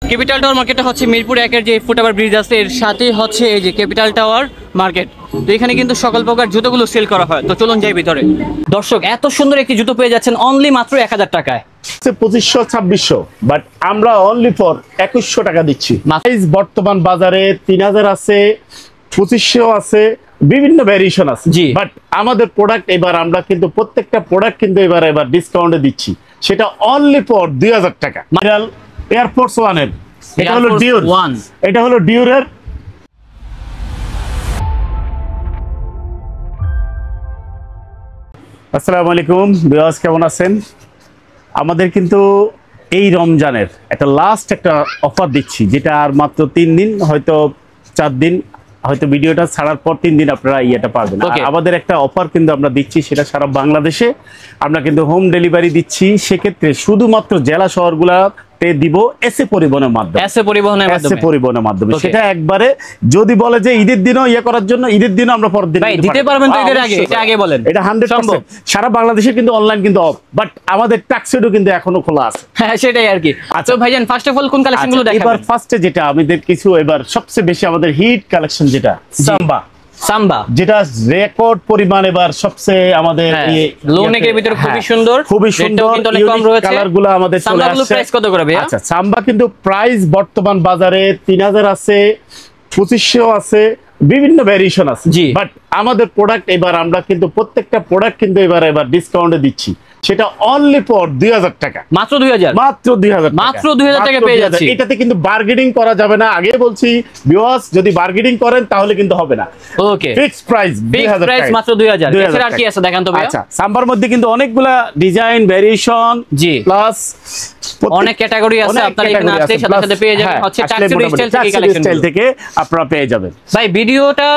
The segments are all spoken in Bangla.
ক্যাপিটাল টাওয়ার মার্কেটটা হচ্ছে মিরপুর 1-এর যে ফুটওভার ব্রিজ আছে এর সাথেই হচ্ছে এই যে ক্যাপিটাল টাওয়ার মার্কেট। তো এখানে কিন্তু সকল প্রকার জুতোগুলো সেল করা হয়। তো চলুন যাই ভিতরে। দর্শক, এত সুন্দর একটি জুতো পেয়ে যাচ্ছেন অনলি মাত্র 1000 টাকায়। 2500-2600, বাট আমরা অনলি ফর 2100 টাকা দিচ্ছি। বর্তমান বাজারে 3000 আছে, 2500 আছে, বিভিন্ন ভ্যারিয়েশন আছে। বাট আমাদের প্রোডাক্ট এবার আমরা কিন্তু প্রত্যেকটা প্রোডাক্ট কিন্তু এবার ডিসকাউন্টে দিচ্ছি, সেটা অনলি ফর 2000 টাকা। ভাইরাল এয়ারফোর্স 1 এর, এটা হলো ডিউর, এটা হলো ডিউরের। আসসালামু আলাইকুম ভিউয়ার্স, কেমন আছেন? আমাদের কিন্তু এই রমজানের একটা লাস্ট একটা অফার দিচ্ছি, যেটা আর মাত্র 3 দিন, হয়তো 4 দিন, হয়তো ভিডিওটা ছাড়ার পর 3 দিন আপনারা ইয়েটা পাবেন। আমাদের একটা অফার কিন্তু আমরা দিচ্ছি, সেটা সারা বাংলাদেশে আমরা কিন্তু হোম ডেলিভারি দিচ্ছি। সেক্ষেত্রে শুধুমাত্র জেলা শহরগুলোতে দিব এসএ পরিবহনের মাধ্যমে। সেটা একবারে যদি বলে যে ঈদের দিনও ইয়ে করার জন্য, ঈদের দিনও আমরা পরের দিন দিতে পারবেন। তো ঈদের আগে, এটা আগে বলেন, এটা 100% সারা বাংলাদেশে কিন্তু অনলাইন কিন্তু অফ, বাট আমাদের ট্যাক্সিডও কিন্তু এখনো খোলা আছে। হ্যাঁ, সেটাই আর কি। আচ্ছা ভাইজান, ফার্স্ট অফ অল কোন কালেকশনগুলো দেখাবেন? এবার ফার্স্টে যেটা আমাদের কিছু এবার সবচেয়ে বেশি আমাদের হিট কালেকশন, যেটা সাম্বা, যেটা রেকর্ড পরিমাণ এবার সবচেয়ে আমাদের লো নেকের ভিতরে খুবই সুন্দর, কিন্তু অনেক কম রয়েছে। কালারগুলো আমাদের চলে আসছে। প্রাইস কত করে ভাইয়া? আচ্ছা, সাম্বা কিন্তু প্রাইস বর্তমান বাজারে 3000 আছে, 2500 আছে, বিভিন্ন ভ্যারিয়েশন আছে। বাট আমাদের প্রোডাক্ট এবার আমরা কিন্তু প্রত্যেকটা প্রোডাক্ট কিন্তু এবার ডিসকাউন্টে দিচ্ছি, সেটা অনলি ফর 2000 টাকা। মাত্র 2000, মাত্র 2000 টাকা পেয়ে যাচ্ছি। এটাতে কিন্তু বার্গেনিং করা যাবে না। আগে বলছি ভিউয়ার্স, যদি বার্গেনিং করেন তাহলে কিন্তু হবে না। ওকে, ফিক্সড প্রাইস 2000 টাকা, মাত্র 2000। এছাড়া আর কি আছে দেখান তো ভাইয়া? আচ্ছা, সাম্বার মধ্যে কিন্তু অনেকগুলা ডিজাইন ভেরিয়েশন, প্লাস অনেক ক্যাটাগরি আছে। আপনারা এখানে আসলে সাথে সাথে পেয়ে যাবেন হচ্ছে ট্যাক্সি স্টাইল থেকে আপনারা পেয়ে যাবেন। ভাই ভিডিওটা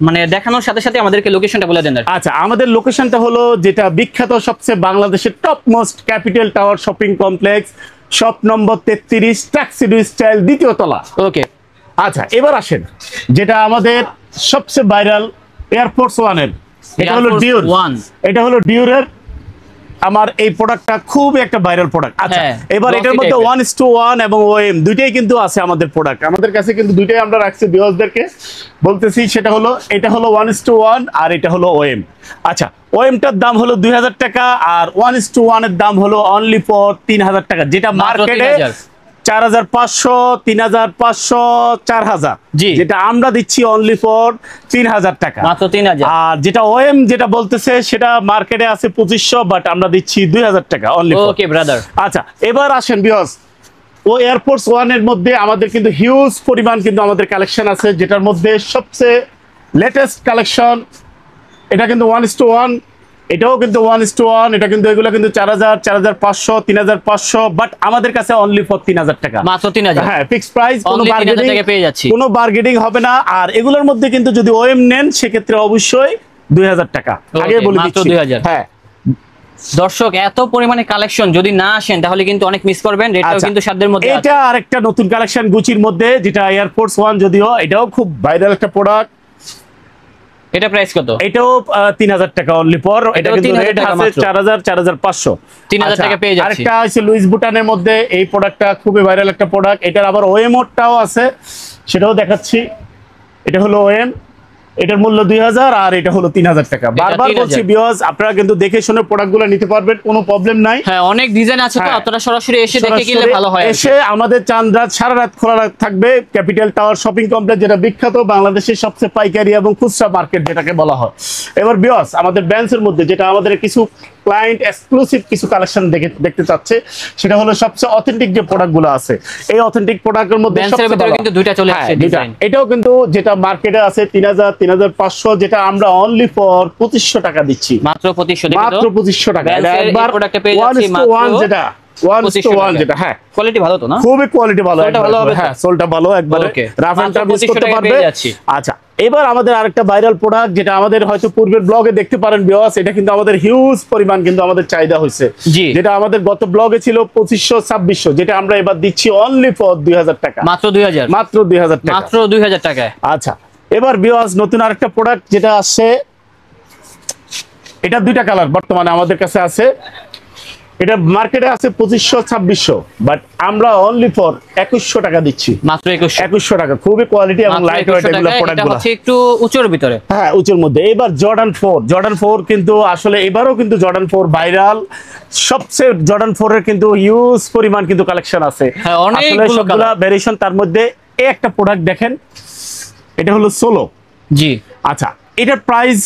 মানে দেখানোর সাথে সাথে আমাদেরকে লোকেশনটা বলে দেন। আচ্ছা, আমাদের লোকেশনটা হলো যেটা বিখ্যাত সবচেয়ে বাংলাদেশের top most capital tower shopping complex, shop number 33, tuxedo style, 2য় তলা। ওকে, আচ্ছা এবার আসেন যেটা আমাদের সবচেয়ে ভাইরাল এয়ারফোর্স 1 এর, এটা হলো ডিউর। এটা হলো ডিউরের। আমার এই প্রোডাক্টটা খুব একটা ভাইরাল প্রোডাক্ট। আচ্ছা, এবার এটার মধ্যে 1:1 এবং ওএম দুইটাই কিন্তু আছে আমাদের প্রোডাক্ট। আমাদের কাছে কিন্তু দুইটাই আমরা রাখছি, ভিউয়ারদেরকে বলতেছি। সেটা হলো, এটা হলো 1:1 আর এটা হলো ওএম। আচ্ছা, ওএমটার দাম হলো 2000 টাকা আর 1:1 এর দাম হলো অনলি ফর 3000 টাকা, যেটা মার্কেটে 4500, 3500, 4000, যেটা আমরা দিচ্ছি অনলি ফর 3000 টাকা, মাত্র 3000। আর যেটা ওএম যেটা বলতেছে সেটা মার্কেটে আছে 2500, বাট আমরা দিচ্ছি 2000 টাকা অনলি। ওকে ব্রাদার। আচ্ছা, এবার আসেন ভিউয়ার্স, ও এয়ারফোর্স 1 এর মধ্যে আমাদের কিন্তু হিউজ পরিমাণ কিন্তু আমাদের কালেকশন আছে, যেটার মধ্যে সবচেয়ে লেটেস্ট কালেকশন এটা কিন্তু 1:1, এটাও কিন্তু 1:1, এটা কিন্তু এগুলো কিন্তু 4000, 4500, 3500, বাট আমাদের কাছে অনলি ফর 3000 টাকা, মাত্র 3000। হ্যাঁ, ফিক্সড প্রাইস, কোনো বার্গেনিং হবে না। আর এগুলোর মধ্যে কিন্তু যদি ওএম নেন সেক্ষেত্রে অবশ্যই 2000 টাকা আগে বলে দিচ্ছি। 2000। হ্যাঁ দর্শক, এত পরিমাণে কালেকশন যদি না আসেন তাহলে কিন্তু অনেক মিস করবেন। এটাও কিন্তু সাধ্যের মধ্যে। এটা আরেকটা নতুন কালেকশন গুচির মধ্যে, যেটা এয়ারফোর্স 1, যদিও এটাও খুব ভাইরাল একটা প্রোডাক্ট। এটা প্রাইস কত? এটাও 3000 টাকা অনলি ফর। এটা কিন্তু রেট আছে 4000, 4500, 3000 টাকা পেয়ে যাচ্ছি। আরেকটা আছে লুইস বুটানের মধ্যে, এই প্রোডাক্টটা খুবই ভাইরাল একটা প্রোডাক্ট। এটার আবার ওএমটাও আছে, সেটাও দেখাচ্ছি। এটা হলো ওএম, এটার মূল্য 2000 আর এটা হলো 3000 টাকা। বারবার বলছি ভিউয়ার্স, আপনারা কিন্তু দেখে শুনে প্রোডাক্টগুলো নিতে পারবেন, কোনো প্রবলেম নাই। হ্যাঁ, অনেক ডিজাইন আছে, তো আপনারা সরাসরি এসে দেখে কিনলে ভালো হয়। এসে আমাদের চাঁদরাত সারা রাত খোলা থাকবে ক্যাপিটাল টাওয়ার শপিং কমপ্লেক্স, যেটা বিখ্যাত বাংলাদেশের সবচেয়ে পাইকারি এবং খুচরা মার্কেট যেটাকে বলা হয়। এবার ভিউয়ার্স, আমাদের ব্র্যান্ডসের মধ্যে যেটা আমাদের কিছু ক্লায়েন্ট এক্সক্লুসিভ কিছু কালেকশন দেখতে চাচ্ছে, সেটা হলো সবচেয়ে অথেন্টিক যে প্রোডাক্টগুলো আছে। এই অথেন্টিক প্রোডাক্টের মধ্যে কিন্তু দুইটা চলে আসছে ডিজাইন। এটাও কিন্তু যেটা মার্কেটে আছে 3000, 3500, যেটা আমরা অনলি ফর 2500 টাকা দিচ্ছি, মাত্র 2500 টাকা। এটা একবার 1:1 যেটা 1:1 যেটা, হ্যাঁ কোয়ালিটি ভালো তো না? খুবই কোয়ালিটি ভালো, হ্যাঁ সোলটা ভালো একবারে, রাফ এন্ড টাফ ইউজ করতে পারবে। আচ্ছা, এবার আমাদের আরেকটা ভাইরাল প্রোডাক্ট, যেটা আমাদের হয়তো পূর্বের ব্লগে দেখতে পারেন ভিউয়ার্স, এটা কিন্তু আমাদের হিউজ পরিমাণ কিন্তু আমাদের চাহিদা হয়েছে, যেটা আমাদের গত ব্লগে ছিল 2500, 2600, যেটা আমরা এবার দিচ্ছি অনলি ফর 2000 টাকা, মাত্র 2000 টাকা, মাত্র 2000 টাকায়। আচ্ছা, এবার ভিউয়ার্স নতুন আরেকটা প্রোডাক্ট যেটা আসছে, এটা দুইটা কালার বর্তমানে আমাদের কাছে আছে। এটা মার্কেটে আছে 2500-2600, বাট আমরা অনলি ফর 2100 টাকা দিচ্ছি। মাত্র 2100 টাকা, খুবই কোয়ালিটি এবং লাইট ওয়েট এগুলো প্রোডাক্টগুলো একটু উঁচুর ভিতরে। হ্যাঁ, উঁচুর মধ্যে। এবার জর্ডান 4 কিন্তু আসলে এবারও কিন্তু জর্ডান 4 ভাইরাল, সবচেয়ে জর্ডান 4 এর কিন্তু হিউজ পরিমাণ কিন্তু কালেকশন আছে। হ্যাঁ, আসলে সবগুলা ভেরিয়েশন। তার মধ্যে এই একটা প্রোডাক্ট দেখেন, এটা হলো সোলো। জি, আচ্ছা, এটার প্রাইস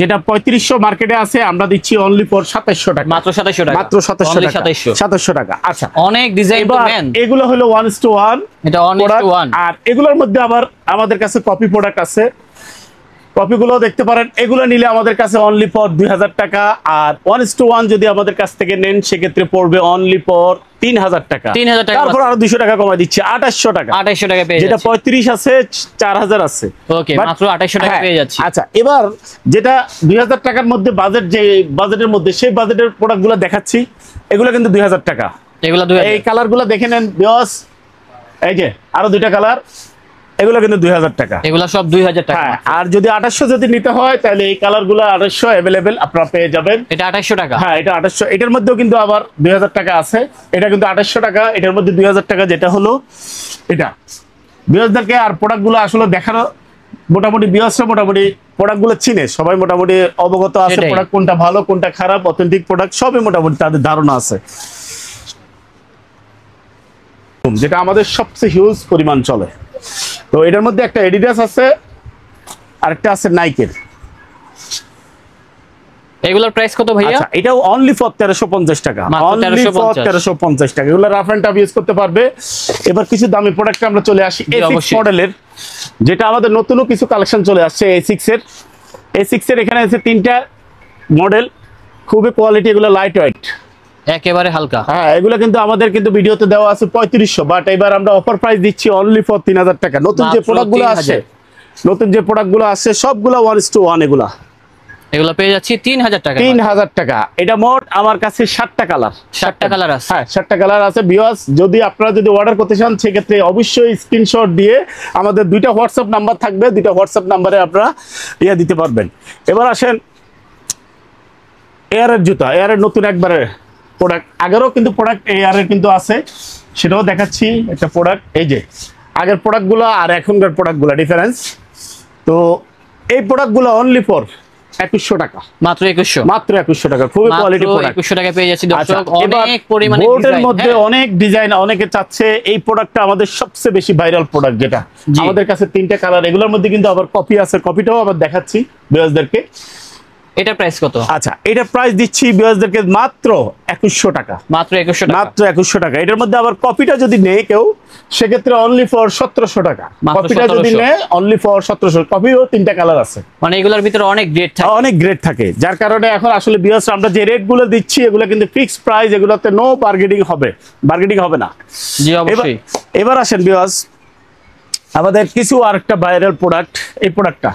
যেটা 3500 মার্কেটে আছে, আমরা দিচ্ছি অনলি ফর 2700 টাকা। মাত্র 2700 টাকা, মাত্র 2700 টাকা। আচ্ছা, অনেক ডিজাইন তো ম্যান। এগুলো হলো 1:1, এটা 1:1। আর এগুলোর মধ্যে আবার আমাদের কাছে কপি প্রোডাক্ট আছে, কপিগুলো দেখতে পারেন। এগুলো নিলে আমাদের কাছে অনলি ফর 2000 টাকা, আর 1:1 যদি আমাদের কাছ থেকে নেন সেক্ষেত্রে পড়বে অনলি ফর 3000 টাকা। 3000 টাকা, তারপর আরো 200 টাকা কমাই দিচ্ছি, 2800 টাকা। 2800 টাকা পেয়ে যেটা যাচ্ছে। 35 আছে, 4000 আছে। ওকে, মাত্র 2800 টাকা পেয়ে যাচ্ছি। আচ্ছা, এবার যেটা 2000 টাকার মধ্যে বাজেট, যে বাজেটের মধ্যে সেই বাজেটের প্রোডাক্টগুলো দেখাচ্ছি, এগুলো কিন্তু 2000 টাকা। এগুলো 2000। এই কালারগুলো দেখে নেন বিয়স, এই যে আরো দুইটা কালার, এগুলো কিন্তু 2000 টাকা। এগুলো সব 2000 টাকা। হ্যাঁ, আর যদি 2800 যদি নিতে হয় তাহলে এই কালারগুলো 2800 अवेलेबल আপনারা পেয়ে যাবেন। এটা 2800 টাকা। হ্যাঁ, এটা 2800। এটার মধ্যেও কিন্তু আবার 2000 টাকা আছে, এটা কিন্তু 2800 টাকা। এটার মধ্যে 2000 টাকা, যেটা হলো এটা বিয়সদেরকে। আর প্রোডাক্টগুলো আসলে দেখানো মোটামুটি বিয়সরা মোটামুটি প্রোডাক্টগুলো চিনে, সবাই মোটামুটি অবগত আছে প্রোডাক্ট কোনটা ভালো কোনটা খারাপ, অথেন্টিক প্রোডাক্ট সবই মোটামুটি তাদের ধারণা আছে। যেটা আমাদের সবচেয়ে হিউজ পরিমাণ চলে, তো এটার মধ্যে একটা এডিডাস আছে, আরেকটা আছে নাইকের। এগুলোর প্রাইস কত ভাইয়া? আচ্ছা, এটাও অনলি ফর 1350 টাকা। অনলি ফর 1350 টাকা। এগুলো রাফ এন্ড টাফ ইউজ করতে পারবে। এবার কিছু দামি প্রোডাক্টে আমরা চলে আসি। A6 মডেলের, যেটা আমাদের নতুনও কিছু কালেকশন চলে আসছে A6 এর। A6 এর এখানে আছে 3টা মডেল, খুবই কোয়ালিটি, এগুলো লাইট ওয়েট, একেবারে হালকা। হ্যাঁ, এগুলো কিন্তু আমাদের কিন্তু ভিডিওতে দেওয়া আছে 3500, বাট এবার আমরা অফার প্রাইস দিচ্ছি অনলি ফর 3000 টাকা। নতুন যে প্রোডাক্টগুলো আসছে সবগুলো 1:1 এগুলা। এগুলো পেয়ে যাচ্ছি 3000 টাকা। 3000 টাকা। এটা মোট আমার কাছে 7টা কালার। 7টা কালার আছে। হ্যাঁ, 7টা কালার আছে। ভিউয়ার্স, যদি আপনারা যদি অর্ডার করতে চান সেক্ষেত্রে অবশ্যই স্ক্রিনশট দিয়ে আমাদের 2টা হোয়াটসঅ্যাপ নাম্বার থাকবে, 2টা হোয়াটসঅ্যাপ নাম্বারে আপনারা দিতে পারবেন। এবার আসেন এয়ারের জুতা, এয়ারের নতুন একবারে প্রোডাক্ট। আগেরও কিন্তু প্রোডাক্ট এয়ারের কিন্তু আছে, সেটাও দেখাচ্ছি। একটা প্রোডাক্ট, এই যে আগের প্রোডাক্টগুলো আর এখনকার প্রোডাক্টগুলো ডিফারেন্স। তো এই প্রোডাক্টগুলো অনলি ফর 2100 টাকা। মাত্র 2100। মাত্র 2100 টাকা, খুবই কোয়ালিটি প্রোডাক্ট। 2100 টাকা পেয়ে যাচ্ছি দর্শক। অনেক পরিমাণে বোর্ডের মধ্যে অনেক ডিজাইন, অনেকে চাচ্ছে। এই প্রোডাক্টটা আমাদের সবচেয়ে বেশি ভাইরাল প্রোডাক্ট, যেটা আমাদের কাছে 3টা কালার। এগুলোর মধ্যে কিন্তু আবার কপি আছে, কপিটাও আবার দেখাচ্ছি ভিউয়ারদেরকে। এটা প্রাইস কত? আচ্ছা, এটা প্রাইস দিচ্ছি ভিউয়ারদেরকে মাত্র 2100 টাকা। মাত্র 2100 টাকা। মাত্র 2100 টাকা। এটার মধ্যে আবার কপিটা যদি নেয় কেউ সেক্ষেত্রে অনলি ফর 1700 টাকা। কপিটা যদি নেয় অনলি ফর 1700। কপিও 3টা কালার আছে, মানে এগুলোর ভিতরে অনেক গ্রেড থাকে। অনেক গ্রেড থাকে, যার কারণে এখন আসলে ভিউয়ার্স আমরা যে রেটগুলো দিচ্ছি এগুলো কিন্তু ফিক্সড প্রাইস, এগুলোতে নো বার্গেনিং হবে না। জি, অবশ্যই। এবার আসেন ভিউয়ার্স, আমাদের কিছু আরেকটা ভাইরাল প্রোডাক্ট। এই প্রোডাক্টটা,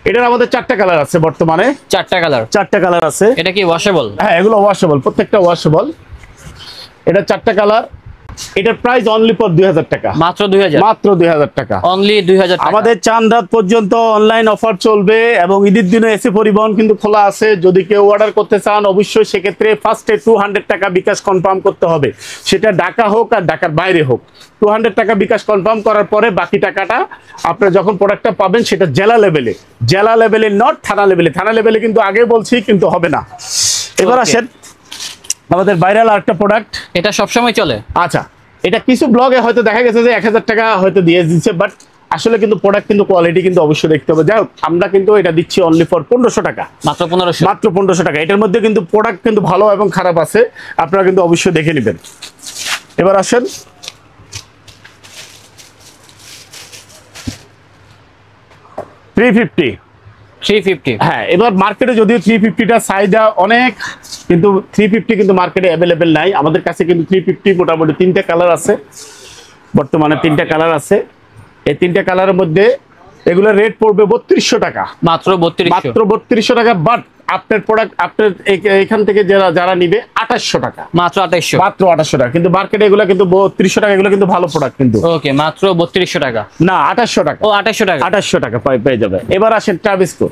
এটার আমাদের 4টা কালার আছে বর্তমানে। 4টা কালার আছে। এটা কি ওয়াশেবল? হ্যাঁ, এগুলো ওয়াশেবল, প্রত্যেকটা ওয়াশেবল। এটা 4টা কালার। এটার প্রাইস অনলি ফর 2000 টাকা। মাত্র 2000। মাত্র 2000 টাকা। অনলি 2000 টাকা। আমাদের চাঁদ রাত পর্যন্ত অনলাইন অফার চলবে এবং ঈদের দিনে এসি পরিবহন কিন্তু খোলা আছে। যদি কেউ অর্ডার করতে চান অবশ্যই সেক্ষেত্রে ফার্স্টে 200 টাকা বিকাশ কনফার্ম করতে হবে, সেটা ঢাকা হোক আর ঢাকার বাইরে হোক। 200 টাকা বিকাশ কনফার্ম করার পরে বাকি টাকাটা আপনারা যখন প্রোডাক্টটা পাবেন সেটা জেলা লেভেলে নট থানা লেভেলে। থানা লেভেলে কিন্তু আগে বলছি, কিন্তু হবে না। এবার আসেন আমাদের ভাইরাল আরেকটা প্রোডাক্ট। এটা সবসময় চলে। আচ্ছা, এটা কিছু ব্লগে হয়তো দেখা গেছে যে 1000 টাকা হয়তো দিয়ে দিচ্ছে, বাট আসলে কিন্তু প্রোডাক্ট কিন্তু কোয়ালিটি কিন্তু অবশ্যই দেখতে হবে। যাই হোক, আমরা কিন্তু এটা দিচ্ছি অনলি ফর 1500 টাকা। মাত্র 1500। মাত্র 1500 টাকা। এটার মধ্যে কিন্তু প্রোডাক্ট কিন্তু ভালো এবং খারাপ আছে, আপনারা কিন্তু অবশ্যই দেখে নেবেন। এবার আসেন $350। হ্যাঁ, এবার মার্কেটে যদিও 350টা চাহিদা অনেক, কিন্তু 350 কিন্তু মার্কেটে অ্যাভেলেবেল নাই। আমাদের কাছে কিন্তু 350 মোটামুটি 3টা কালার আছে বর্তমানে। 3টা কালার আছে। এই 3টা কালারের মধ্যে এগুলো রেট পড়বে 3200 টাকা। মাত্র 3200 টাকা। বাট আপনার প্রোডাক্ট আপনার এখান থেকে যারা নিবে 2800 টাকা। মাত্র 2800 টাকা। কিন্তু মার্কেটে এগুলো কিন্তু 3200 টাকা। এগুলো কিন্তু ভালো প্রোডাক্ট কিন্তু। ওকে, মাত্র 3200 টাকা না, 2800 টাকা। ও, 2800 টাকা পেয়ে যাবে। এবার আসেন ট্রাভিসকো।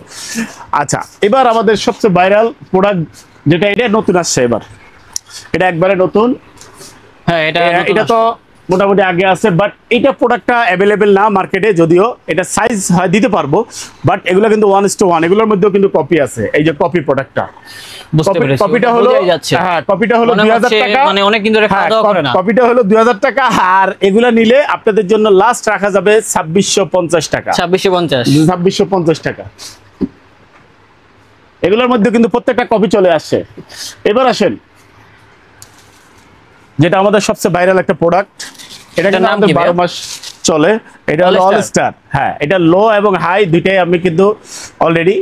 আচ্ছা, এবার আমাদের সবচেয়ে ভাইরাল প্রোডাক্ট যেটা, এটা নতুন আসছে এবার। এটা একবারে নতুন। হ্যাঁ এটা তো মোটামুটি আগে আছে, বাট এটা প্রোডাক্টটা অ্যাভেলেবেল না মার্কেটে, যদিও এটা সাইজ হয় দিতে পারবো, বাট এগুলো কিন্তু 1:1, এগুলোর মধ্যেও কিন্তু কপি আছে। এই যে কপি প্রোডাক্টটা, কপিটা হলো, হ্যাঁ কপিটা হলো 2000 টাকা, মানে অনেক দিন ধরে খাওয়া দাওয়া করে না। কপিটা হলো 2000 টাকা, আর এগুলা নিলে আপনাদের জন্য লাস্ট রাখা যাবে 2650 টাকা। 2650 টাকা। এগুলোর মধ্যে কিন্তু প্রত্যেকটা কপি চলে আসছে। এবার আসেন যেটা আমাদের সবচেয়ে ভাইরাল একটা প্রোডাক্ট, এটা কিন্তু আমাদের 12 মাস চলে, এটা হলো অল স্টার। হ্যাঁ, এটা লো এবং হাই দুইটাই আমি কিন্তু অলরেডি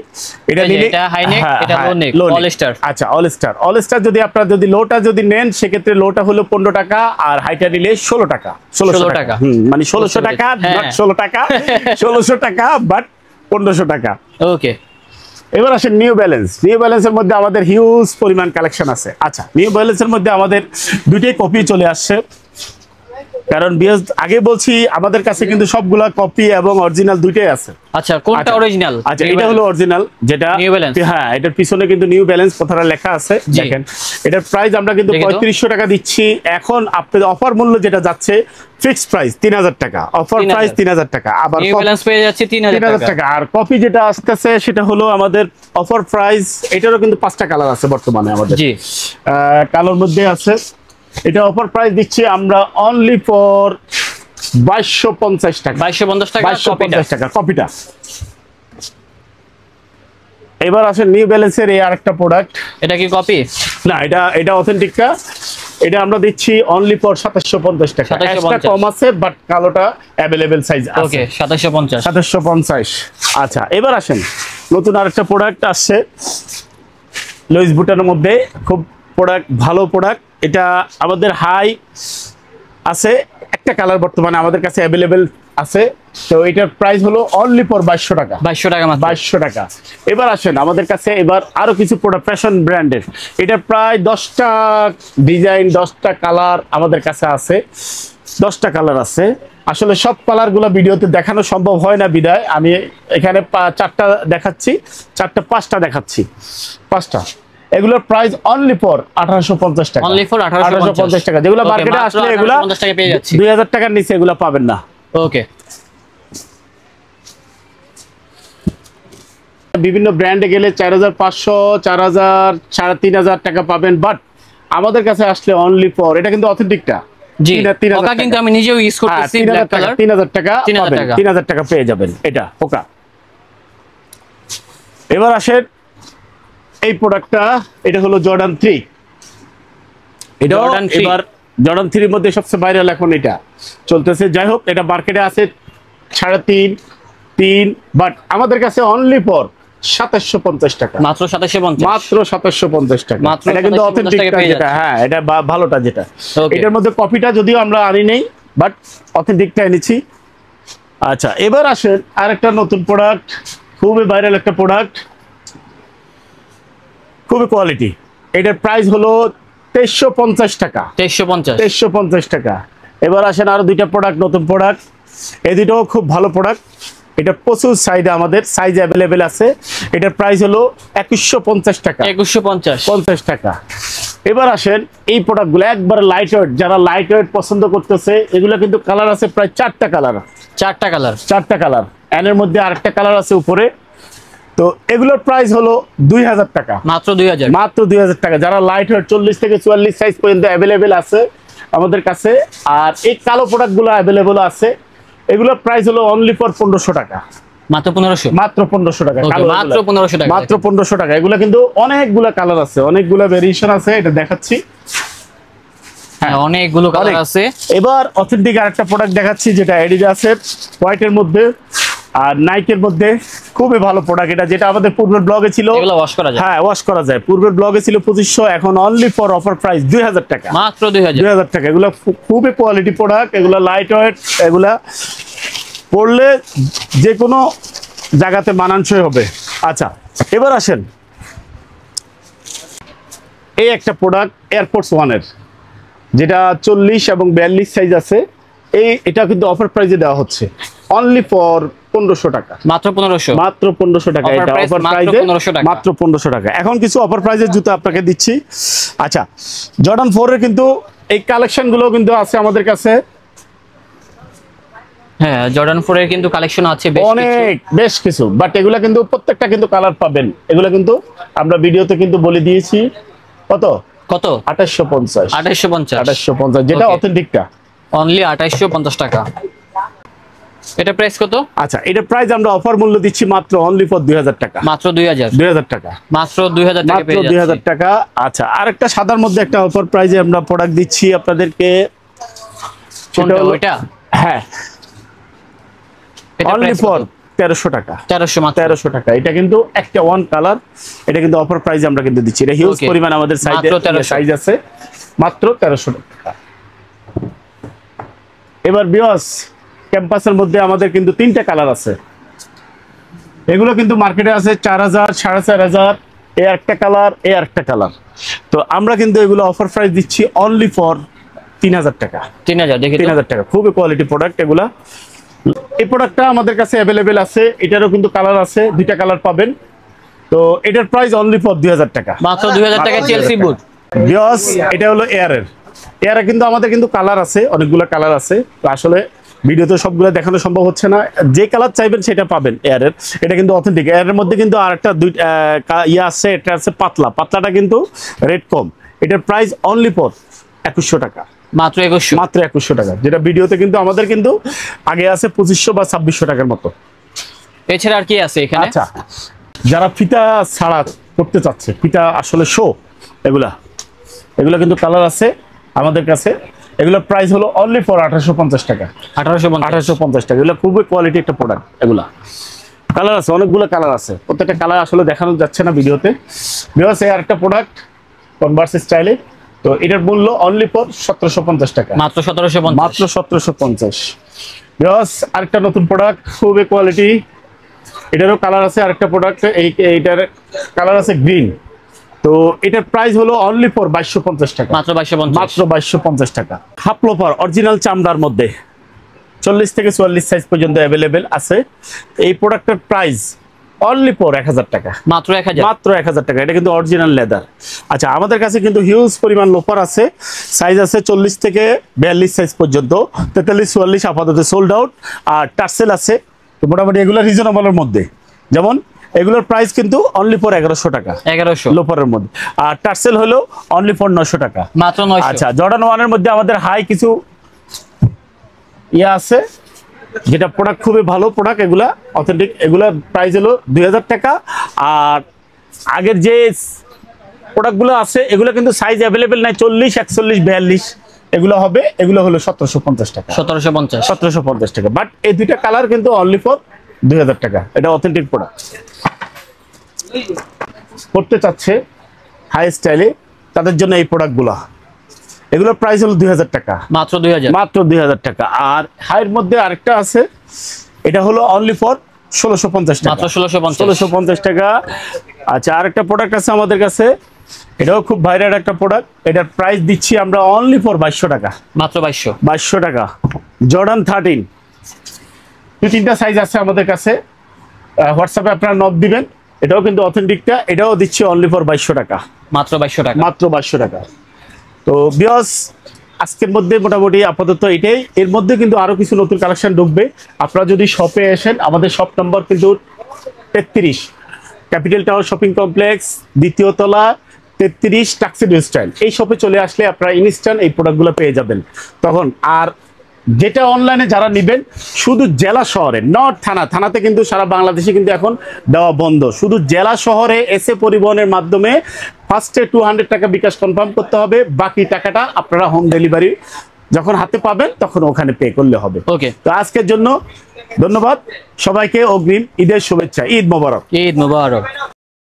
এটা নিলে, এটা হাই নেক, এটা লো নেক, অল স্টার। আচ্ছা, অল স্টার। অল স্টার যদি আপনারা যদি লোটা যদি নেন, সেক্ষেত্রে লোটা হলো 15 টাকা, আর হাইটা নিলে 16 টাকা। 1600 টাকা, মানে 1600 টাকা, নট 16 টাকা, 1600 টাকা বাট 1500 টাকা। ওকে, এবার আসেন নিউ ব্যালেন্স। নিউ ব্যালেন্সের মধ্যে আমাদের হিউজ পরিমাণ কালেকশন আছে। আচ্ছা, নিউ ব্যালেন্সের মধ্যে আমাদের দুইটাই কপি চলে আসছে, কারণ আগে বলছি আমাদের কাছে কিন্তু সবগুলা কপি এবং অরিজিনাল দুইটাই আছে। আচ্ছা, কোনটা অরিজিনাল? আচ্ছা, এটা হলো অরিজিনাল, যেটা নিউ ব্যালেন্স। হ্যাঁ, এটার পিছনে কিন্তু নিউ ব্যালেন্স কথাটা লেখা আছে, দেখেন। এটার প্রাইস আমরা কিন্তু 3500 টাকা দিচ্ছি। এখন আপনাদের অফার মূল্য যেটা যাচ্ছে ফিক্সড প্রাইস 3000 টাকা, অফার প্রাইস 3000 টাকা, আবার নিউ ব্যালেন্স পেয়ে যাচ্ছে 3000 টাকা। আর কপি যেটা আসতেছে সেটা হলো আমাদের অফার প্রাইস, এটারও কিন্তু 5টা কালার আছে বর্তমানে আমাদের। জি, কালোর মধ্যে আছে। এটা অফার প্রাইস দিচ্ছি আমরা অনলি ফর 2250 টাকা। 2250 টাকা, 2250 টাকা কপিটা। এবার আসেন নিউ ব্যালেন্সের এই আরেকটা প্রোডাক্ট। এটা কি কপি? না, এটা অথেন্টিকটা। এটা আমরা দিচ্ছি অনলি ফর 2750 টাকা। একটা কম আছে, বাট কালোটা अवेलेबल সাইজ আছে। ওকে, 2750। 2750। আচ্ছা, এবার আসেন নতুন আরেকটা প্রোডাক্ট আসছে লুইস বুটানের মধ্যে, খুব প্রোডাক্ট, ভালো প্রোডাক্ট। এটা আমাদের হাই আছে, একটা কালার বর্তমানে আমাদের কাছে अवेलेबल আছে। তো এটার প্রাইস হলো অনলি ফর 2200 টাকা। 2200 টাকা মাত্র। 2200 টাকা। এবার আসেন আমাদের কাছে এবার আরো কিছু প্রোডাক্ট ফ্যাশন ব্র্যান্ডের। এটা প্রায় 10টা ডিজাইন, 10টা কালার আমাদের কাছে আছে। 10টা কালার আছে। আসলে সব কালারগুলো ভিডিওতে দেখানো সম্ভব হয় না, বিদায় আমি এখানে 4টা দেখাচ্ছি, 5টা দেখাচ্ছি, 5টা। এগুলোর প্রাইস অনলি ফর 1850 টাকা। অনলি ফর 1850 টাকা। যেগুলো মার্কেটে আসলে এগুলো 1850 টাকা পেয়ে যাচ্ছে। 2000 টাকার নিচে এগুলো পাবেন না। ওকে, বিভিন্ন ব্র্যান্ডে গেলে 4500, 4000, 3500 টাকা পাবেন, বাট আমাদের কাছে আসলে অনলি ফর, এটা কিন্তু অথেন্টিকটা। জি, ওটা কিন্তু আমি নিজেও ইউজ করতেছি, ব্ল্যাক কালার। 3000 টাকা পাবেন, 3000 টাকা পেয়ে যাবেন এটা ওকা। এবার আসেন এই প্রোডাক্টটা, এটা হলো জর্ডান 3। এটা এবার জর্ডান 3 এর মধ্যে সবচেয়ে ভাইরাল এখন এটা চলতেছে। যাই হোক, এটা মার্কেটে আছে 3.5, বাট আমাদের কাছে অনলি ফর 2750 টাকা। মাত্র 2750। মাত্র 2750 টাকা। এটা কিন্তু অথেন্টিকটা যেটা, হ্যাঁ এটা ভালোটা যেটা। এটার মধ্যে কপিটা যদিও আমরা আনি নেই, বাট অথেন্টিকটা এনেছি। আচ্ছা, এবার আসেন আরেকটা নতুন প্রোডাক্ট, খুবই ভাইরাল একটা প্রোডাক্ট, খুবই কোয়ালিটি। এটার প্রাইস হলো 2350 টাকা। 2350 টাকা। এবার আসেন আরো দুইটা প্রোডাক্ট, নতুন প্রোডাক্ট। এই দুটোও খুব ভালো প্রোডাক্ট। এটা প্রচুর সাইজ, আমাদের সাইজ অ্যাভেলেবেল আছে। এটার প্রাইস হলো 2150 টাকা। 2150 টাকা। এবার আসেন এই প্রোডাক্টগুলো একবারে লাইট ওয়েট, যারা লাইট ওয়েট পছন্দ করতেছে, এগুলো কিন্তু কালার আছে প্রায় 4টা কালার। 4টা কালার। এর মধ্যে আরেকটা কালার আছে উপরে। তো এগুলোর প্রাইস হলো 2000 টাকা। মাত্র 2000 টাকা। যারা লাইট ওয়েট 40 থেকে 44 সাইজ পর্যন্ত অ্যাভেলেবেল আছে আমাদের কাছে। আর এই কালো প্রোডাক্টগুলো অ্যাভেলেবেল আছে। এগুলোর প্রাইস হলো অনলি ফর 1500 টাকা। মাত্র 1500 টাকা। মাত্র 1500 টাকা। মাত্র 1500 টাকা। এগুলো কিন্তু অনেকগুলো কালার আছে, অনেকগুলো ভেরিয়েশন আছে, এটা দেখাচ্ছি। হ্যাঁ, অনেকগুলো কালার আছে। এবার অথেন্টিক আরেকটা প্রোডাক্ট দেখাচ্ছি, যেটা অ্যাডিডাসের হোয়াইটের মধ্যে আর নাইকের মধ্যে, খুবই ভালো প্রোডাক্ট এটা, যেটা আমাদের পূর্বের ব্লগে ছিল। এগুলো ওয়াশ করা যায়। হ্যাঁ, ওয়াশ করা যায়। পূর্বের ব্লগে ছিল 2500, এখন অনলি ফর অফার প্রাইস 2000 টাকা। মাত্র 2000 টাকা। এগুলো খুবই কোয়ালিটি প্রোডাক্ট, এগুলো লাইট ওয়েট, এগুলা পড়লে যে কোনো জায়গাতে মানানসই হবে। আচ্ছা, এবার আসেন এই একটা প্রোডাক্ট এয়ারফোর্স 1 যেটা 40 এবং 42 সাইজ আছে। এটা কিন্তু অফার প্রাইসে দেওয়া হচ্ছে অনলি ফর 1500 টাকা, মাত্র 1500, মাত্র 1500 টাকা। এটা অফার প্রাইসে মাত্র 1500 টাকা। এখন কিছু অফার প্রাইসের জুতো আপনাকে দিচ্ছি। আচ্ছা, জর্ডান 4 এর কিন্তু এই কালেকশন গুলো কিন্তু আছে আমাদের কাছে। হ্যাঁ, জর্ডান 4 এর কিন্তু কালেকশন আছে বেশ কিছু, বাট এগুলা কিন্তু প্রত্যেকটা কিন্তু কালার পাবেন। এগুলা কিন্তু আমরা ভিডিওতে কিন্তু বলে দিয়েছি। কত 2850, 2850 যেটা অথেন্টিকটা, অনলি 2850 টাকা। এটা প্রাইস কত? আচ্ছা, এটা প্রাইস আমরা অফার মূল্য দিচ্ছি মাত্র অনলি ফর 2000 টাকা, মাত্র 2000 টাকা, মাত্র 2000 টাকা পেয়ে যাচ্ছেন, 2000 টাকা। আচ্ছা, আরেকটা সাদার মধ্যে একটা অফার প্রাইসে আমরা প্রোডাক্ট দিচ্ছি আপনাদেরকে। কোনটা ওইটা? হ্যাঁ, অনলি ফর 1300 টাকা, 1300 টাকা। এটা কিন্তু একটা ওয়ান কালার, এটা কিন্তু অফার প্রাইসে আমরা কিন্তু দিচ্ছি। এটা হিউজ পরিমাণ আমাদের সাইজ আছে, মাত্র 1300 টাকা। এবার ভিউয়ার্স, ক্যাম্পাসের মধ্যে আমাদের কিন্তু 3টা কালার আছে। এগুলো কিন্তু মার্কেটে আছে 4000, 4500, এই একটা কালার, এই একটা কালার। তো আমরা কিন্তু এগুলো অফার প্রাইস দিচ্ছি অনলি ফর 3000 টাকা, 3000 টাকা। খুবই কোয়ালিটি প্রোডাক্ট এগুলা। এই প্রোডাক্টটা আমাদের কাছে অ্যাভেলেবেল আছে, এটারও কিন্তু কালার আছে, 2টা কালার পাবেন। তো এটার প্রাইস অনলি ফর 2000 টাকা, মাত্র 2000 টাকা। চেলসি বুট ভিউয়ার্স, এটা হলো এয়ারের। এয়ারে কিন্তু আমাদের কিন্তু কালার আছে, অনেকগুলো কালার আছে। তো আসলে ভিডিওতে সবগুলো দেখানো সম্ভব হচ্ছে না। যে কালার চাইবেন সেটা পাবেন এয়ারের। এটা কিন্তু অথেন্টিক। এয়ারের মধ্যে কিন্তু আরেকটা আছে, এটা আছে পাতলাটা কিন্তু রেট কম। এটার প্রাইস অনলি ফর 2100 টাকা, মাত্র 2100 টাকা। যেটা ভিডিওতে কিন্তু আমাদের কিন্তু আগে আছে 2500 বা 2600 টাকার মতো। এছাড়া আর কি আছে এখানে? আচ্ছা, যারা ফিতা ছাড়া করতে চাচ্ছে, ফিতা আসলে শো, এগুলা কিন্তু কালার আছে আমাদের কাছে। এগুলোর প্রাইস হলো অনলি ফর 1850 টাকা, 1850 টাকা। এগুলো খুবই কোয়ালিটি একটা প্রোডাক্ট। এগুলা কালার আছে, অনেকগুলো কালার আছে। প্রত্যেকটা কালার আসলে দেখানো যাচ্ছে না ভিডিওতে। ভিউয়ার্স, এই আরেকটা প্রোডাক্ট কনভার্স স্টাইলে। তো এটার মূল্য অনলি ফর 1750 টাকা, মাত্র 1750, মাত্র 1750। ভিউয়ার্স, আরেকটা নতুন প্রোডাক্ট, খুবই কোয়ালিটি। এটারও কালার আছে। আরেকটা প্রোডাক্ট, এইটার কালার আছে গ্রিন। তো এটার প্রাইস হলো অনলি ফর 2250 টাকা, মাত্র 2250 টাকা। হাফ লোফার অরিজিনাল চামড়ার মধ্যে 40 থেকে 44 সাইজ পর্যন্ত অ্যাভেলেবেল আছে। এই প্রোডাক্টের প্রাইস অনলি ফর 1000 টাকা, মাত্র 1000 টাকা। এটা কিন্তু অরিজিনাল লেদার। আচ্ছা, আমাদের কাছে কিন্তু হিউজ পরিমাণ লোফার আছে। সাইজ আছে 40 থেকে 42 সাইজ পর্যন্ত, 43, 44 আপাতত সোল্ড আউট। আর টার্সেল আছে। তো মোটামুটি এগুলো রিজনেবলের মধ্যে। যেমন এগুলোর প্রাইস কিন্তু অনলি ফর 1100 টাকা, 1100 লোফারের মধ্যে। আর টার্সেল হলো অনলি ফর 900 টাকা, মাত্র 900। আচ্ছা, জর্ডান 1 এর মধ্যে আমাদের হাই কিছু আছে, যেটা প্রোডাক্ট খুবই ভালো প্রোডাক্ট। এগুলা অথেন্টিক। এগুলা প্রাইস হলো 2000 টাকা। আর আগের যে প্রোডাক্টগুলো আছে এগুলো কিন্তু সাইজ অ্যাভেলেবেল নাই, 40, 41, 42 এগুলো হবে। এগুলো হলো 1750 টাকা, 1750 টাকা। বাট এই 2টা কালার কিন্তু অনলি ফর 2000 টাকা। এটা অথেন্টিক প্রোডাক্ট। করতে চাচ্ছে হাই স্টাইলে, তাদের জন্য এই প্রোডাক্টগুলো। এগুলোর প্রাইস হলো 2000 টাকা, মাত্র 2000 টাকা। আর হাইয়ের মধ্যে আরেকটা আছে, এটা হলো অনলি ফর 1650 টাকা, মাত্র 1650 টাকা। আচ্ছা, আরেকটা প্রোডাক্ট আছে আমাদের কাছে, এটাও খুব ভাইরাল একটা প্রোডাক্ট। এটার প্রাইস দিচ্ছি আমরা অনলি ফর 2200 টাকা, মাত্র 2200 টাকা। জর্ডান 13, 2-3টা সাইজ আছে আমাদের কাছে। হোয়াটসঅ্যাপে আপনারা নক দিবেন। এটাও কিন্তু অথেন্টিকটা। এটাও দিচ্ছি অনলি ফর 2200 টাকা, মাত্র 2200 টাকা। তো ভিউয়ার্স, আজকের মধ্যে মোটামুটি আপাতত এটাই। এর মধ্যে কিন্তু আরো কিছু নতুন কালেকশন ঢুকবে। আপনারা যদি শপে আসেন, আমাদের শপ নম্বর কিন্তু 33, ক্যাপিটাল টাওয়ার শপিং কমপ্লেক্স, 2য় তলা, 33, টাক্সিডো স্টাইল। এই শপে চলে আসলে আপনারা ইনস্ট্যান্ট এই প্রোডাক্টগুলো পেয়ে যাবেন তখন। আর যেটা অনলাইনে যারা নেবেন, শুধু জেলা শহরে, নট থানাতে কিন্তু সারা বাংলাদেশে কিন্তু এখন দেওয়া বন্ধ। শুধু জেলা শহরে এসে পরিবহনের মাধ্যমে ফার্স্টে 200 টাকা বিকাশ কনফার্ম করতে হবে। বাকি টাকাটা আপনারা হোম ডেলিভারি যখন হাতে পাবেন তখন ওখানে পে করলে হবে। ওকে, তো আজকের জন্য ধন্যবাদ সবাইকে। অগ্রিম ঈদের শুভেচ্ছা। ঈদ মোবারক।